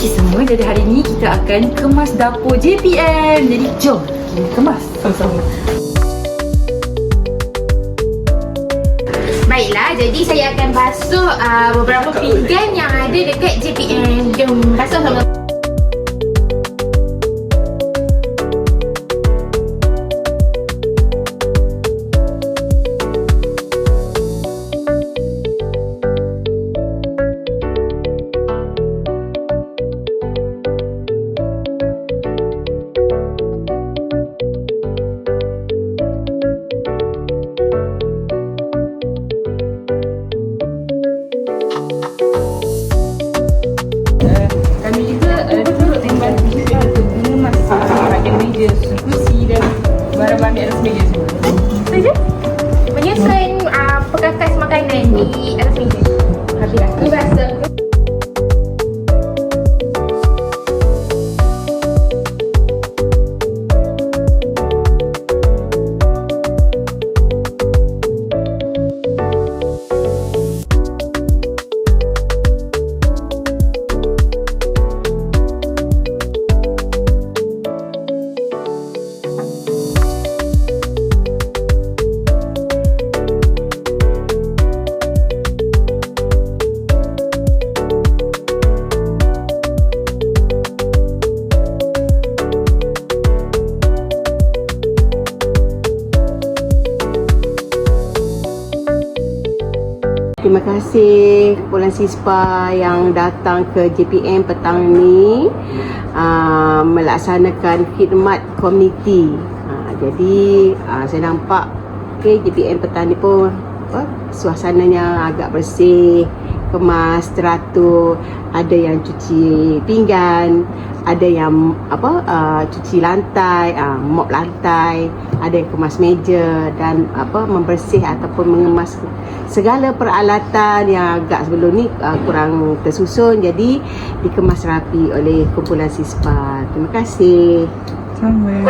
Okey semua, jadi hari ni kita akan kemas dapur JPM. Jadi jom kita kemas sama-sama. Baiklah, jadi saya akan basuh beberapa pinggan yang ada dekat JPM. Jom basuh sama. Kami juga turut membantu juga untuk mengemas bahagian meja, kursi dan barang-barang di atas meja semua. Itu je. Menyusun perkakas makanan di atas meja. Habislah. Ni basuh. Terima kasih kumpulan Sispa yang datang ke JPM petang ni melaksanakan khidmat komuniti. Jadi saya nampak JPM petang ni pun suasananya agak bersih, kemas, teratur. Ada yang cuci pinggan, ada yang cuci lantai, mop lantai, ada yang kemas meja dan membersih ataupun mengemas segala peralatan yang agak sebelum ni kurang tersusun, jadi dikemas rapi oleh kumpulan Sispa. Terima kasih. Sama.